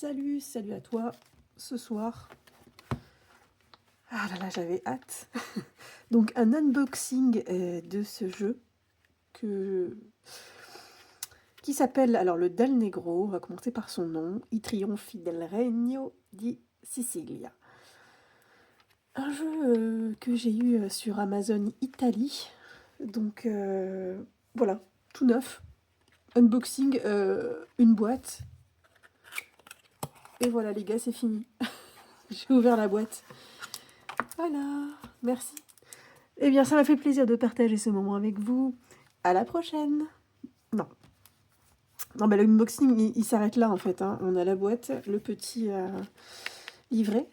Salut, salut à toi. Ce soir, ah là là, j'avais hâte. Donc un unboxing de ce jeu que qui s'appelle alors le Del Negro. On va commencer par son nom. I trionfi del Regno di Sicilia. Un jeu que j'ai eu sur Amazon Italie. Donc voilà, tout neuf. Unboxing, une boîte. Et voilà les gars, c'est fini. J'ai ouvert la boîte. Voilà, merci. Eh bien, ça m'a fait plaisir de partager ce moment avec vous. À la prochaine. Non. Non, bah, l'unboxing, il s'arrête là, en fait. Hein. On a la boîte, le petit livret.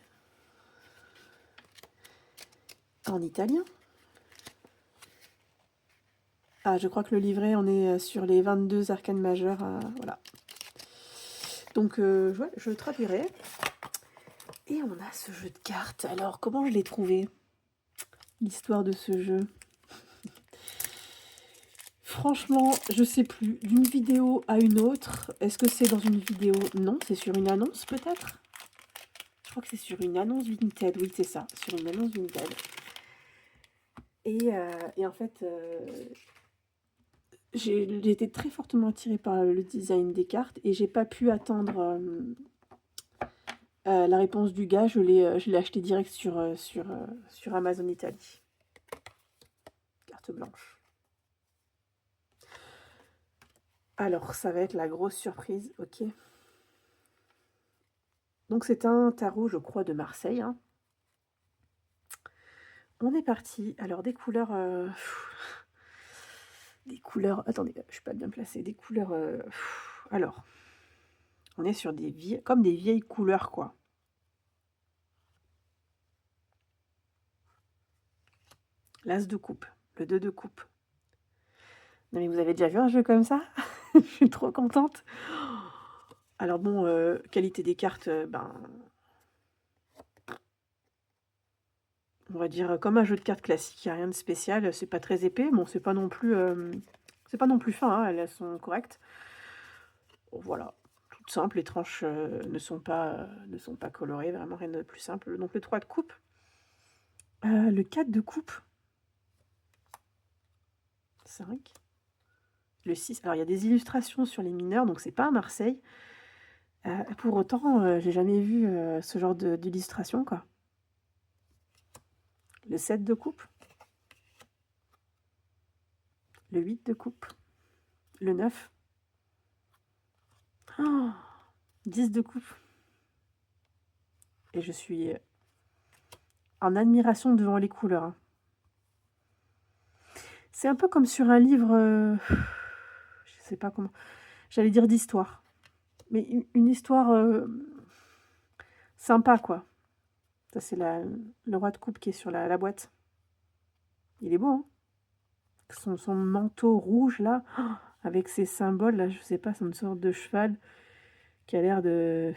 En italien. Ah, je crois que le livret, on est sur les 22 arcanes majeures. Voilà. Donc, ouais, je traduirai. Et on a ce jeu de cartes. Alors, comment je l'ai trouvé? L'histoire de ce jeu. Franchement, je sais plus. D'une vidéo à une autre. Est-ce que c'est dans une vidéo? Non, c'est sur une annonce peut-être. Je crois que c'est sur une annonce Vinted. Oui, c'est ça. Sur une annonce Vinted. Et en fait, j'ai été très fortement attirée par le design des cartes. Et j'ai pas pu attendre la réponse du gars. Je l'ai acheté direct sur Amazon Italie. Carte blanche. Alors, ça va être la grosse surprise, ok. Donc, c'est un tarot, je crois, de Marseille. Hein. On est parti. Alors, des couleurs... des couleurs... Attendez, je suis pas bien placée. Des couleurs... alors, on est sur comme des vieilles couleurs, quoi. L'as de coupe, le 2 de coupe. Non, mais vous avez déjà vu un jeu comme ça? Je suis trop contente. Alors bon, qualité des cartes, ben... on va dire comme un jeu de cartes classique, il n'y a rien de spécial. C'est pas très épais. Bon, c'est pas non plus fin, hein, elles sont correctes. Bon, voilà, toutes simples. Les tranches ne sont pas colorées, vraiment rien de plus simple. Donc le 3 de coupe. Le 4 de coupe. 5. Le 6. Alors il y a des illustrations sur les mineurs, donc c'est pas à Marseille. Pour autant, j'ai jamais vu ce genre d'illustration, quoi. Le 7 de coupe. Le 8 de coupe. Le 9. Oh, 10 de coupe. Et je suis en admiration devant les couleurs. Hein. C'est un peu comme sur un livre, je sais pas comment, j'allais dire d'histoire. Mais une histoire sympa, quoi. Ça, c'est le roi de coupe qui est sur la boîte. Il est beau, hein. Son manteau rouge, là, avec ses symboles, là, je sais pas, c'est une sorte de cheval qui a l'air de...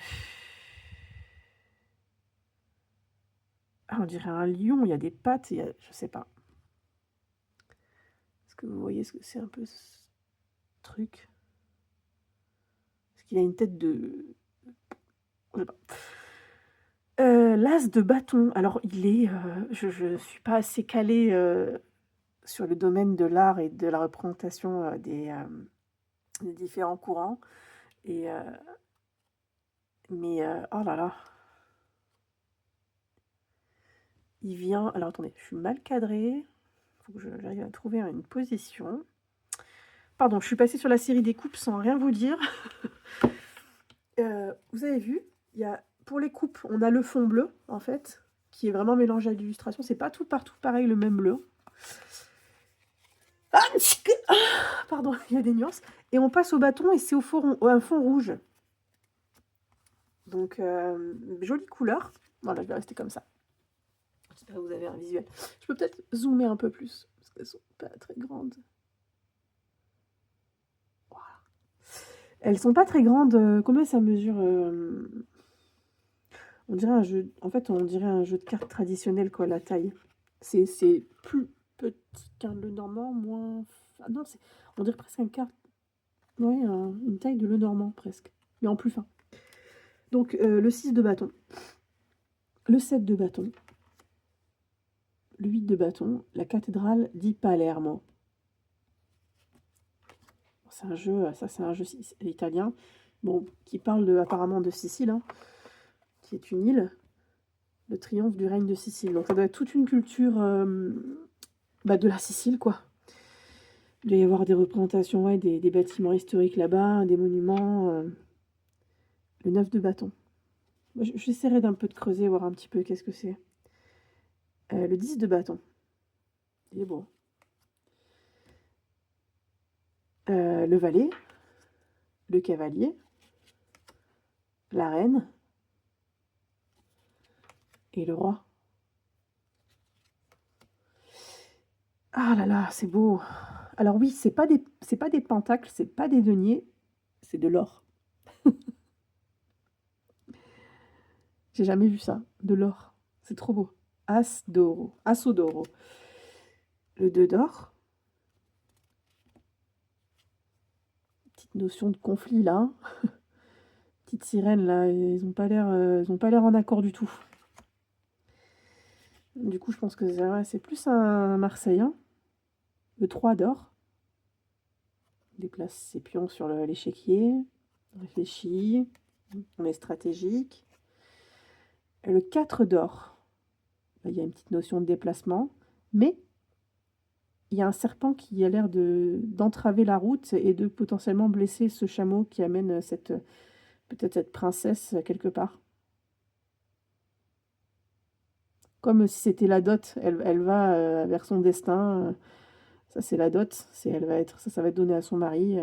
Ah, on dirait un lion, il y a des pattes, je sais pas. Est-ce que vous voyez ce que c'est un peu ce truc? Est-ce qu'il a une tête de... Je sais pas. L'as de bâton, alors il est... je suis pas assez calée sur le domaine de l'art et de la représentation des différents courants. Mais oh là là, il vient... Alors attendez, je suis mal cadrée. Faut que j'arrive à trouver une position. Pardon, je suis passée sur la série des coupes sans rien vous dire. Vous avez vu, pour les coupes, on a le fond bleu, en fait, qui est vraiment mélangé à l'illustration. C'est pas tout partout pareil, le même bleu. Pardon, il y a des nuances. Et on passe au bâton et c'est un fond rouge. Donc, jolie couleur. Voilà, je vais rester comme ça. J'espère que vous avez un visuel. Je peux peut-être zoomer un peu plus, parce qu'elles sont pas très grandes. Voilà. Elles sont pas très grandes. Combien ça mesure on dirait un jeu... En fait, on dirait un jeu de cartes traditionnel, quoi, la taille. C'est plus petit qu'un Lenormand, moins... Ah non, on dirait presque un carte... Oui, une taille de Lenormand, presque. Mais en plus fin. Donc, le 6 de bâton, le 7 de bâton, le 8 de bâton, la cathédrale di Palermo. C'est un jeu, ça c'est un jeu italien, bon, qui parle apparemment de Sicile, hein, qui est une île, le triomphe du règne de Sicile. Donc ça doit être toute une culture de la Sicile, quoi. Il doit y avoir des représentations, ouais, des bâtiments historiques là-bas, des monuments. Le 9 de bâton. J'essaierai d'un peu de creuser, voir un petit peu qu'est-ce que c'est. Le 10 de bâton. Il est beau. Le valet, le cavalier, la reine et le roi. Ah là là, c'est beau. Alors oui, c'est pas des pentacles, c'est pas des deniers, c'est de l'or. J'ai jamais vu ça, de l'or. C'est trop beau. As d'oro, asso d'oro. Le 2 d'or. Petite notion de conflit là, hein. Petite sirène là, ils ont pas l'air en accord du tout. Du coup, je pense que c'est plus un Marseille, hein. Le 3 d'or. Déplace ses pions sur l'échiquier. Réfléchit. On est stratégique. Et le 4 d'or. Il y a une petite notion de déplacement. Mais il y a un serpent qui a l'air d'entraver la route et de potentiellement blesser ce chameau qui amène peut-être cette princesse quelque part. Comme si c'était la dot. Elle va vers son destin. Ça, c'est la dot. Ça va être donné à son mari.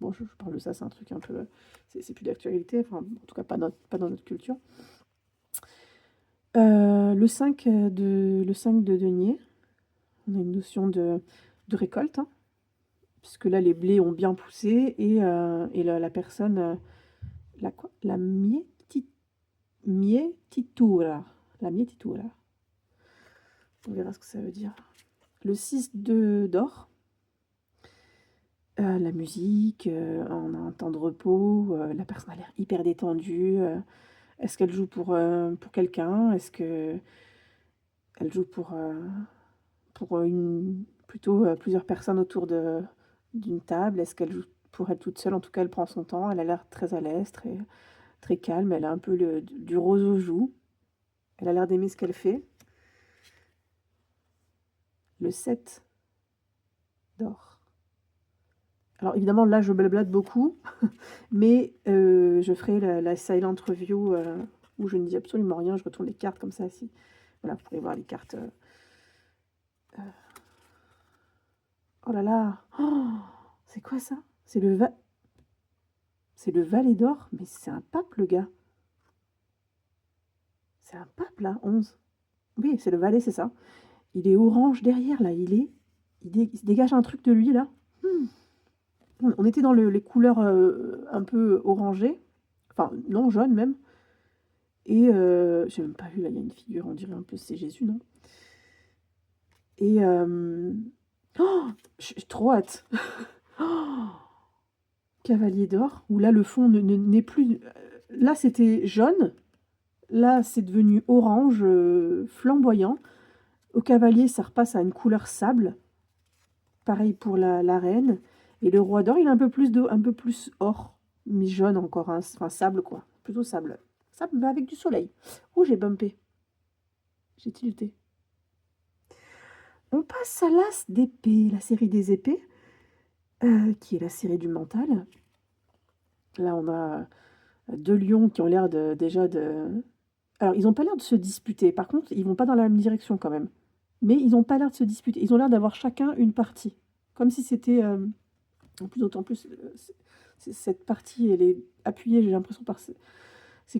Bon, je parle de ça, c'est un truc un peu... C'est plus d'actualité. Enfin, en tout cas, pas dans notre culture. Le 5 de denier. On a une notion de récolte, hein, puisque là, les blés ont bien poussé et la personne... la mietitura. La mietitura. On verra ce que ça veut dire. Le 6 d'or. La musique, on a un temps de repos, la personne a l'air hyper détendue. Est-ce qu'elle joue pour quelqu'un? Est-ce qu'elle joue pour plutôt plusieurs personnes autour d'une table? Est-ce qu'elle joue pour elle toute seule? En tout cas, elle prend son temps. Elle a l'air très à l'aise, très, très calme. Elle a un peu du rose aux joues. Elle a l'air d'aimer ce qu'elle fait. Le 7 d'or. Alors évidemment, là, je blablate beaucoup, mais je ferai la silent review où je ne dis absolument rien. Je retourne les cartes comme ça. Voilà, vous pourrez voir les cartes. Oh là là, oh, c'est quoi ça? C'est le valet d'or, mais c'est un pape, le gars. C'est un pape, là, 11. Oui, c'est le valet, c'est ça. Il est orange derrière, là. Il se dégage un truc de lui, là. On était dans les couleurs un peu orangées. Enfin, non, jaune même. Et j'ai même pas vu, là, il y a une figure, on dirait un peu, c'est Jésus, non? Et oh, j'ai trop hâte. Oh, cavalier d'or, où là, le fond n'est plus... Là, c'était jaune. Là, c'est devenu orange, flamboyant. Au cavalier, ça repasse à une couleur sable. Pareil pour la reine. Et le roi d'or, il est un peu plus or, mais jaune encore, hein. Enfin sable quoi, plutôt sable. Sable, mais avec du soleil. Oh, j'ai bumpé. J'ai tilté. On passe à l'as d'épée, la série des épées, qui est la série du mental. Là, on a deux lions qui ont l'air déjà de... Alors, ils n'ont pas l'air de se disputer. Par contre, ils vont pas dans la même direction quand même. Mais ils n'ont pas l'air de se disputer. Ils ont l'air d'avoir chacun une partie. Comme si c'était... en plus, d'autant plus, cette partie, elle est appuyée, j'ai l'impression, par ces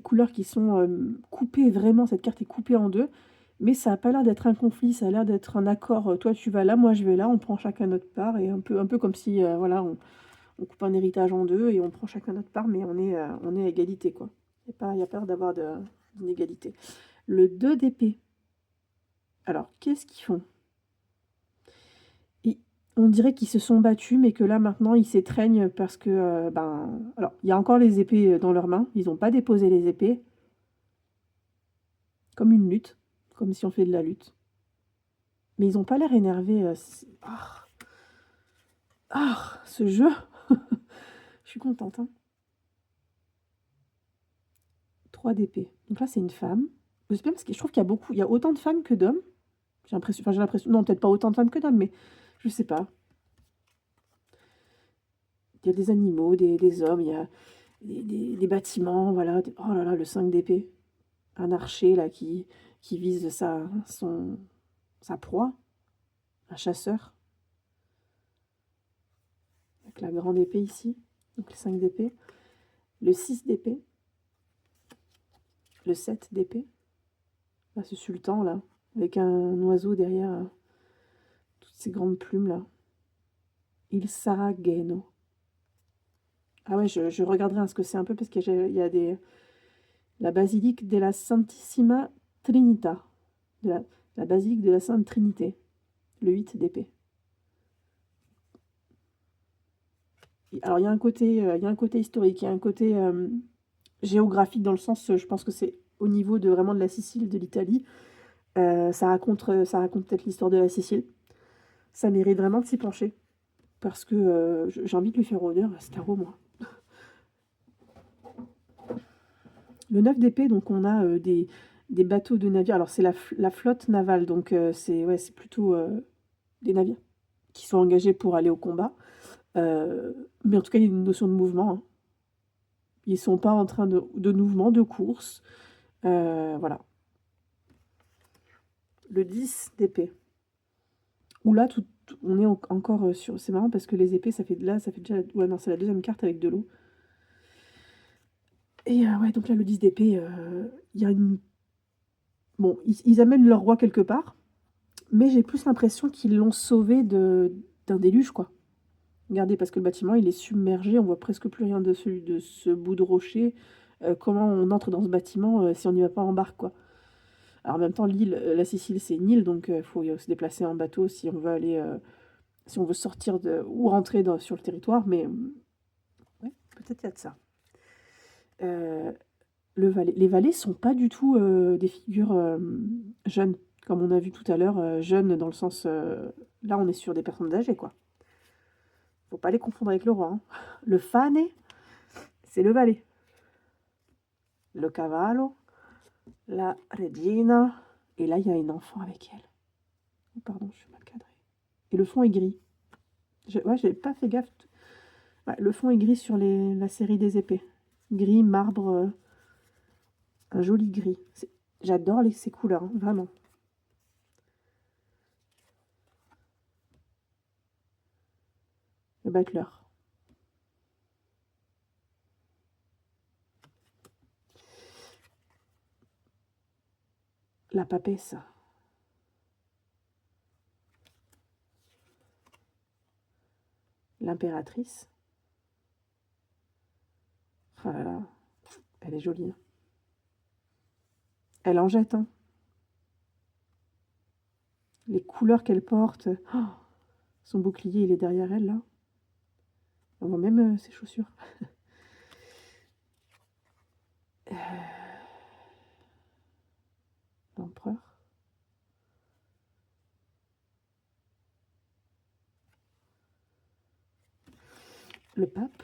couleurs qui sont coupées, vraiment, cette carte est coupée en deux. Mais ça n'a pas l'air d'être un conflit, ça a l'air d'être un accord. Toi, tu vas là, moi, je vais là, on prend chacun notre part. Et un peu comme si, voilà, on coupe un héritage en deux et on prend chacun notre part, mais on est à égalité, quoi. Il n'y a pas l'air d'avoir d'inégalité. Le 2 d'épée. Alors, qu'est-ce qu'ils font? On dirait qu'ils se sont battus, mais que là, maintenant, ils s'étreignent parce que, alors, il y a encore les épées dans leurs mains. Ils n'ont pas déposé les épées. Comme une lutte. Comme si on fait de la lutte. Mais ils n'ont pas l'air énervés. Ce jeu. Je suis contente. Hein. 3 d'épée. Donc là, c'est une femme. Je sais pas parce que je trouve qu'il y a beaucoup, il y a autant de femmes que d'hommes. J'ai l'impression, non, peut-être pas autant de femmes que d'hommes, mais je sais pas. Il y a des animaux, des hommes, il y a des bâtiments, voilà. Oh là là, le 5 d'épée. Un archer, là, qui vise sa proie. Un chasseur. Avec la grande épée ici. Donc le 5 d'épée. Le 6 d'épée. Le 7 d'épée. Là, ce sultan, là. Avec un oiseau derrière. Toutes ces grandes plumes, là. Il Sarageno. Ah ouais, je regarderai ce que c'est un peu parce qu'il y a la basilique de la Santissima Trinita. La basilique de la Sainte Trinité. Le 8 d'épée. Alors, il y a un côté historique, il y a un côté géographique dans le sens, je pense que c'est au niveau de vraiment de la Sicile, de l'Italie. Ça raconte peut-être l'histoire de la Sicile. Ça mérite vraiment de s'y pencher. Parce que j'ai envie de lui faire honneur à ce tarot, moi. Le 9 d'épée, donc on a des bateaux de navires. Alors c'est la flotte navale, donc c'est plutôt des navires qui sont engagés pour aller au combat. Mais en tout cas, il y a une notion de mouvement. Hein. Ils ne sont pas en train de mouvement, de course. Voilà. Le 10 d'épée. Où là, on est encore sur... C'est marrant parce que les épées, ça fait déjà... Ouais, non, c'est la deuxième carte avec de l'eau. Et ouais, donc là, le 10 d'épée, il y a une... Bon, ils amènent leur roi quelque part, mais j'ai plus l'impression qu'ils l'ont sauvé d'un déluge, quoi. Regardez, parce que le bâtiment, il est submergé, on voit presque plus rien de ce bout de rocher. Comment on entre dans ce bâtiment si on n'y va pas en barque, quoi. Alors en même temps, l'île, la Sicile, c'est une île, donc il faut se déplacer en bateau si on veut aller, si on veut sortir ou rentrer sur le territoire, mais ouais, peut-être il y a de ça. Les valets sont pas du tout des figures jeunes, comme on a vu tout à l'heure, jeunes dans le sens... là, on est sur des personnes âgées, quoi. Faut pas les confondre avec le roi. Hein. Le fane, c'est le valet. Le cavallo, la regina, et là, il y a une enfant avec elle. Oh, pardon, je suis mal cadrée. Et le fond est gris. J'ai pas fait gaffe. Ouais, le fond est gris sur la série des épées. Gris, marbre, un joli gris. J'adore ces couleurs, hein, vraiment. Le butler. La papesse. L'impératrice. Oh là là, elle est jolie. Hein. Elle en jette, hein. Les couleurs qu'elle porte. Oh, son bouclier, il est derrière elle, là. On voit même ses chaussures. L'empereur. Le pape.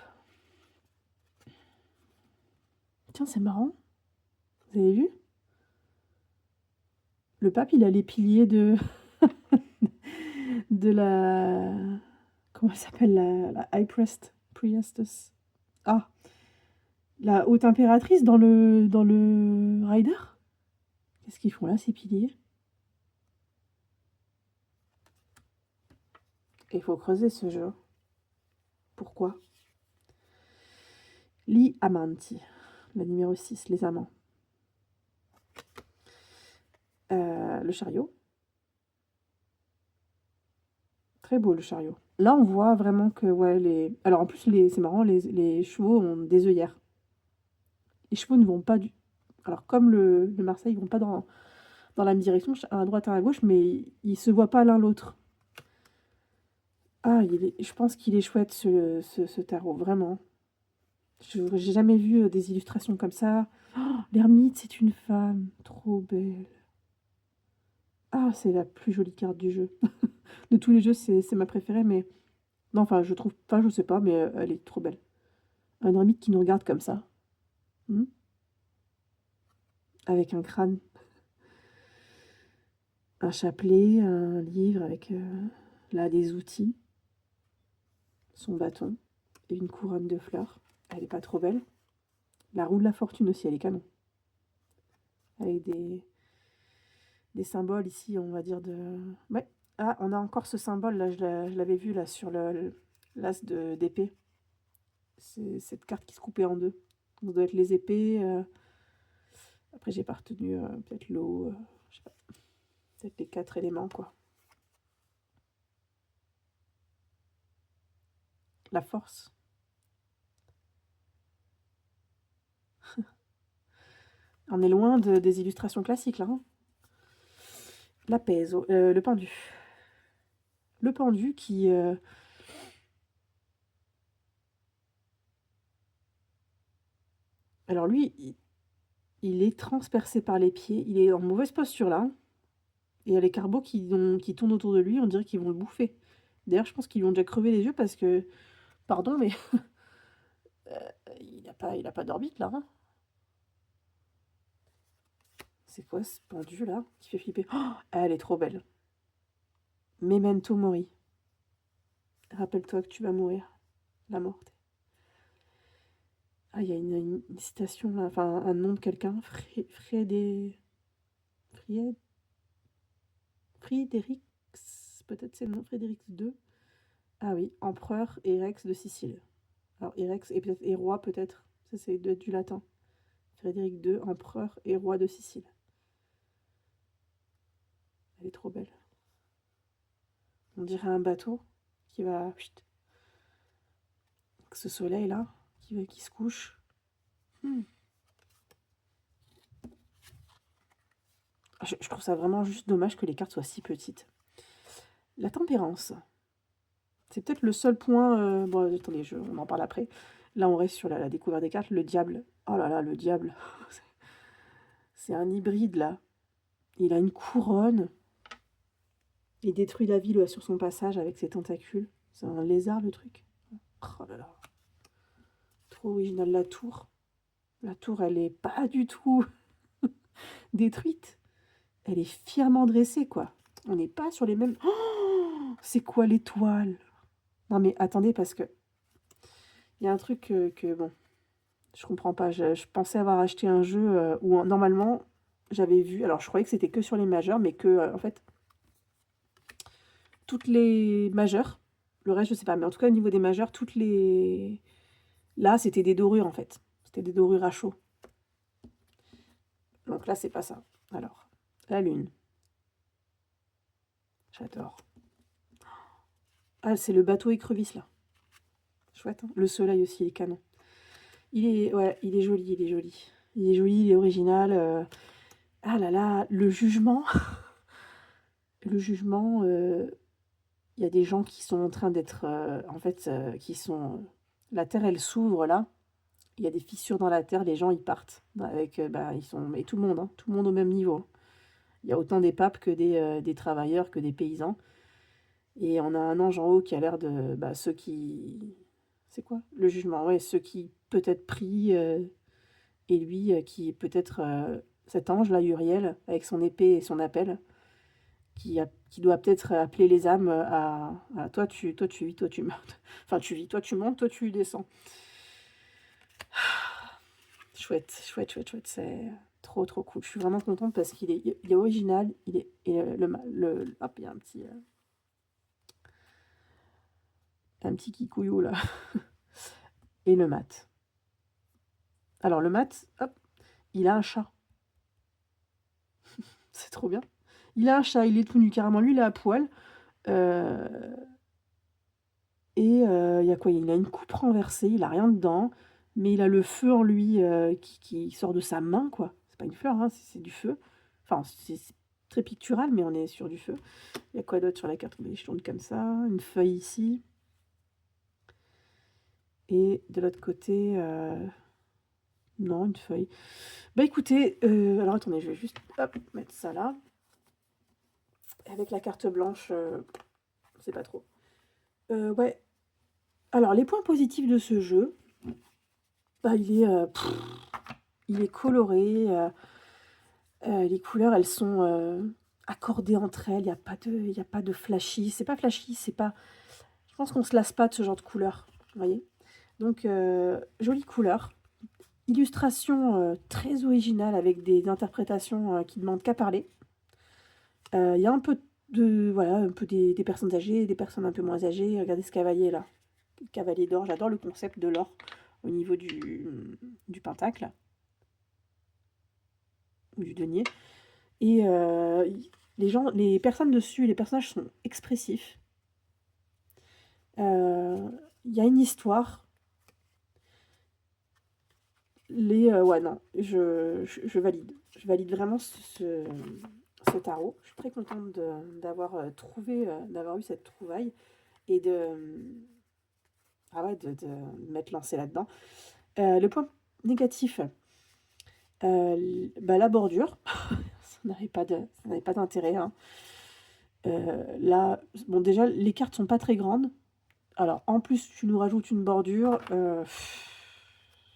Tiens, c'est marrant. Vous avez vu? Le pape, il a les piliers de... de la... Comment elle s'appelle la High Priestess. Ah, la haute impératrice dans le Rider. Qu'est-ce qu'ils font là, ces piliers? Il faut creuser ce jeu. Pourquoi? Li Amanti, la numéro 6, les amants. Le chariot. Très beau le chariot. Là, on voit vraiment que, ouais, alors en plus, c'est marrant, les chevaux ont des œillères. Les chevaux ne vont pas du... Alors, comme le Marseille, ils vont pas dans la même direction, à droite et à gauche, mais ils se voient pas l'un l'autre. Ah, je pense qu'il est chouette ce tarot, vraiment. J'ai jamais vu des illustrations comme ça. Oh, l'ermite, c'est une femme, trop belle. Ah, c'est la plus jolie carte du jeu. De tous les jeux, c'est ma préférée, mais non, enfin, je trouve, enfin, je sais pas, mais elle est trop belle. Un ermite qui nous regarde comme ça, hmm, avec un crâne, un chapelet, un livre avec là des outils, son bâton et une couronne de fleurs. Elle est pas trop belle. La roue de la fortune aussi, elle est canon. Avec des symboles ici, on va dire de... Ouais. Ah, on a encore ce symbole là, je l'avais vu là sur l'as d'épée. C'est cette carte qui se coupait en deux. Ça doit être les épées. Après, j'ai pas retenu peut-être l'eau, je sais pas, peut-être les 4 éléments quoi. La force. On est loin des illustrations classiques là, hein. La pèse, le pendu. Le pendu qui... Alors lui, il est transpercé par les pieds. Il est en mauvaise posture là, hein. Et il y a les carbeaux qui tournent autour de lui, on dirait qu'ils vont le bouffer. D'ailleurs, je pense qu'ils lui ont déjà crevé les yeux parce que, pardon, mais il a pas d'orbite là, hein. C'est quoi ce pendu là qui fait flipper? Oh, elle est trop belle. Memento mori. Rappelle-toi que tu vas mourir. La mort. Ah, il y a une citation là, enfin un nom de quelqu'un. Fried, Frédéric, peut-être c'est le nom, Frédéric II. Ah oui, empereur et rex de Sicile. Alors, Erex et peut-être et roi, peut-être. Ça, c'est du latin. Frédéric II, empereur et roi de Sicile. Elle est trop belle. On dirait un bateau qui va... Chut, ce soleil-là, qui se couche. Hmm. Je trouve ça vraiment juste dommage que les cartes soient si petites. La tempérance. C'est peut-être le seul point... bon, attendez, on en parle après. Là, on reste sur la découverte des cartes. Le diable. Oh là là, le diable. C'est un hybride, là. Il a une couronne. Il détruit la ville sur son passage avec ses tentacules. C'est un lézard, le truc. Oh là là. Trop original. La tour. La tour, elle est pas du tout détruite. Elle est fièrement dressée, quoi. On n'est pas sur les mêmes... Oh, c'est quoi l'étoile? Non, mais attendez, parce que... Il y a un truc bon, je comprends pas. Je pensais avoir acheté un jeu où, normalement, j'avais vu... Alors, je croyais que c'était que sur les majeurs, mais que, en fait, toutes les majeures... Le reste, je sais pas. Mais en tout cas, au niveau des majeures, toutes les... Là, c'était des dorures, en fait. C'était des dorures à chaud. Donc là, c'est pas ça. Alors, la lune. J'adore. Ah, c'est le bateau écrevisse, là. Chouette, hein. Le soleil aussi, il est canon. Ouais, il est joli, il est joli. Il est joli, il est original. Ah là là, le jugement. Le jugement, il y a des gens qui sont en train d'être, en fait, qui sont... La terre, elle s'ouvre là. Il y a des fissures dans la terre, les gens, ils partent. Avec, bah, ils sont... Et tout le monde, hein, tout le monde au même niveau, hein. Il y a autant des papes que des travailleurs, que des paysans. Et on a un ange en haut qui a l'air de... Bah, ceux qui... C'est quoi? Le jugement, ouais, ceux qui peut-être prient, et lui qui peut-être... cet ange-là, Uriel, avec son épée et son appel, qui doit peut-être appeler les âmes à toi, tu vis, toi, tu montes. Enfin, tu vis, toi, tu montes, toi, tu descends. Chouette, chouette, chouette, chouette. C'est trop, trop cool. Je suis vraiment contente parce il est original. Il est... Et hop, il y a un petit kikouillou, là. Et le mat. Alors, le mat, hop, il a un chat. C'est trop bien. Il a un chat, il est tout nu, carrément. Lui, il est à poil. Euh, Et il y a quoi? Il a une coupe renversée, il a rien dedans, mais il a le feu en lui qui sort de sa main, quoi. C'est pas une fleur, hein, c'est du feu. Enfin, très pictural, mais on est sur du feu. Il y a quoi d'autre sur la carte? Je tourne comme ça, une feuille ici. Et de l'autre côté, non, une feuille. Bah écoutez, alors attendez, je vais juste hop, mettre ça là. Avec la carte blanche, je sais pas trop. Ouais. Alors, les points positifs de ce jeu, bah, il est coloré. Les couleurs, elles sont accordées entre elles. Il y a pas de flashy. C'est pas flashy, c'est pas. Je pense qu'on se lasse pas de ce genre de couleurs. Vous voyez? Donc, jolie couleur. Illustration très originale avec des interprétations qui demandent qu'à parler. Il y a un peu voilà, un peu des personnes âgées, des personnes un peu moins âgées. Regardez ce cavalier là. Le cavalier d'or. J'adore le concept de l'or au niveau du pentacle ou du denier. Et les personnes dessus, les personnages sont expressifs. Il y a une histoire. Ouais, non, je valide. Je valide vraiment ce tarot. Je suis très contente d'avoir d'avoir eu cette trouvaille et de m'être lancée là-dedans. Le point négatif, la bordure. Ça n'avait pas d'intérêt, hein. Là, bon, déjà, les cartes sont pas très grandes. Alors, en plus, tu nous rajoutes une bordure.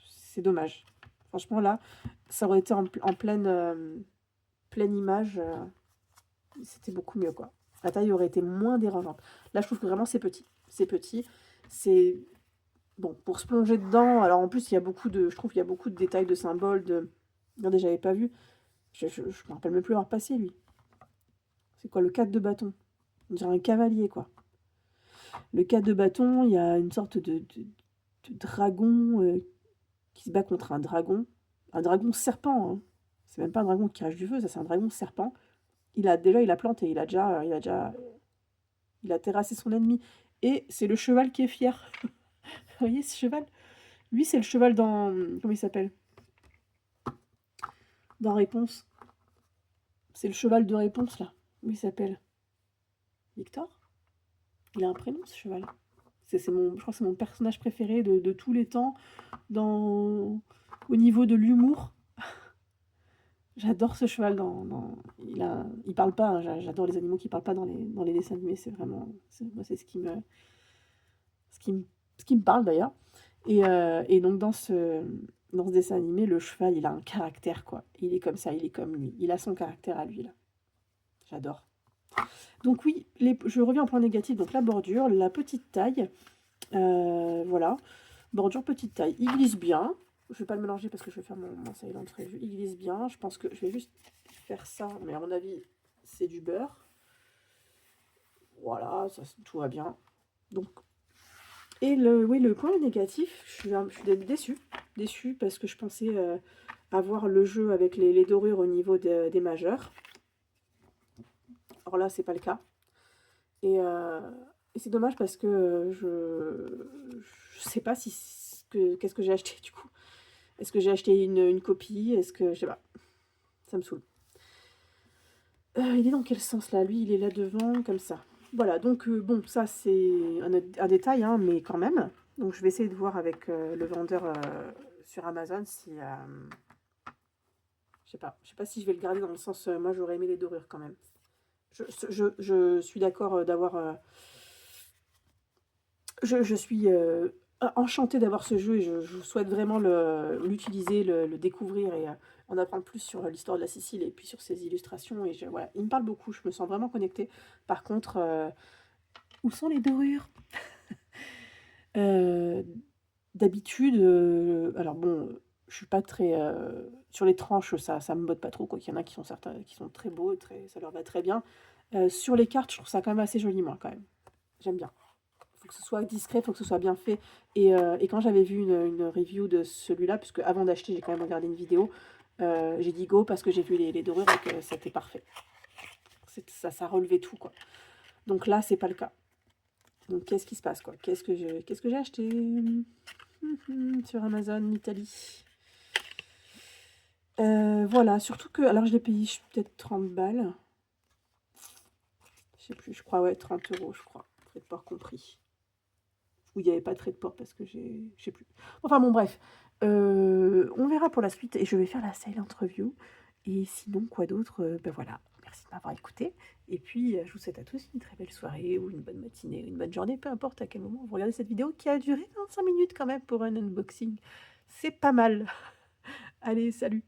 C'est dommage. Franchement, là, ça aurait été en pleine image. C'était beaucoup mieux, quoi. La taille aurait été moins dérangeante. Là, je trouve que vraiment, c'est petit. C'est petit. C'est... Bon, pour se plonger dedans, alors en plus, je trouve qu'il y a beaucoup de détails, de symboles, Regardez, j'avais pas vu. Je me rappelle même plus avoir passé, lui. C'est quoi, le 4 de bâton? On dirait un cavalier, quoi. Le 4 de bâton, il y a une sorte de dragon qui se bat contre un dragon. Un dragon serpent, hein. C'est même pas un dragon qui crache du feu, ça c'est un dragon serpent. Il a planté, il a terrassé son ennemi. Et c'est le cheval qui est fier. Vous voyez ce cheval? Lui, c'est le cheval dans... Comment il s'appelle? Dans Réponse. C'est le cheval de Réponse, là. Comment il s'appelle? Victor? Il a un prénom, ce cheval. Je crois que c'est mon personnage préféré de tous les temps. Au niveau de l'humour. J'adore ce cheval. Il parle pas, hein. J'adore les animaux qui parlent pas dans les dessins animés. C'est vraiment... Moi, c'est ce qui me parle, d'ailleurs. Et donc, dans ce dessin animé, le cheval, il a un caractère, quoi. Il est comme ça, il est comme lui. Il a son caractère à lui, là. J'adore. Donc oui, je reviens au point négatif. Donc la bordure, la petite taille. Voilà. Bordure, petite taille. Il glisse bien. Je ne vais pas le mélanger parce que je vais faire mon silent review. Il glisse bien. Je pense que je vais juste faire ça. Mais à mon avis, c'est du beurre. Voilà, ça, tout va bien. Donc, le point négatif, je suis déçue. Déçue parce que je pensais avoir le jeu avec les dorures au niveau des majeurs. Or là, c'est pas le cas. Et c'est dommage parce que je sais pas qu'est-ce que j'ai acheté du coup. Est-ce que j'ai acheté une copie? Est-ce que... Je sais pas. Ça me saoule. Il est dans quel sens là? Lui, il est là devant, comme ça. Voilà, donc bon, ça c'est un détail, hein, mais quand même. Donc je vais essayer de voir avec le vendeur sur Amazon si... je sais pas si je vais le garder dans le sens... moi, j'aurais aimé les dorures quand même. Je suis d'accord d'avoir... je suis enchantée d'avoir ce jeu et je souhaite vraiment l'utiliser, le découvrir et en apprendre plus sur l'histoire de la Sicile et puis sur ses illustrations. Et voilà, il me parle beaucoup, je me sens vraiment connectée. Par contre, où sont les dorures? D'habitude, alors bon, je suis pas très... sur les tranches, ça me botte pas trop, quoi. Il y en a qui sont certains qui sont très beaux, ça leur va très bien. Sur les cartes, je trouve ça quand même assez joli, moi, quand même. J'aime bien. Faut que ce soit discret, faut que ce soit bien fait. Et quand j'avais vu une review de celui-là, puisque avant d'acheter, j'ai quand même regardé une vidéo, j'ai dit go parce que j'ai vu les dorures et que c'était parfait. Ça relevait tout, quoi. Donc là, c'est pas le cas. Donc qu'est-ce qui se passe, quoi? Qu'est-ce que j'ai acheté sur Amazon Italie? Voilà, surtout que... Alors je l'ai payé peut-être 30 balles. sais plus, je crois, ouais, 30 €, je crois, frais de port compris. Ou il y avait pas de frais de port parce que je sais plus. Enfin bon, bref, on verra pour la suite et je vais faire la silent review et sinon quoi d'autre? Bah, voilà, merci de m'avoir écoutée et puis, je vous souhaite à tous une très belle soirée ou une bonne matinée, une bonne journée, peu importe à quel moment vous regardez cette vidéo qui a duré 25 minutes quand même pour un unboxing. C'est pas mal. Allez, salut!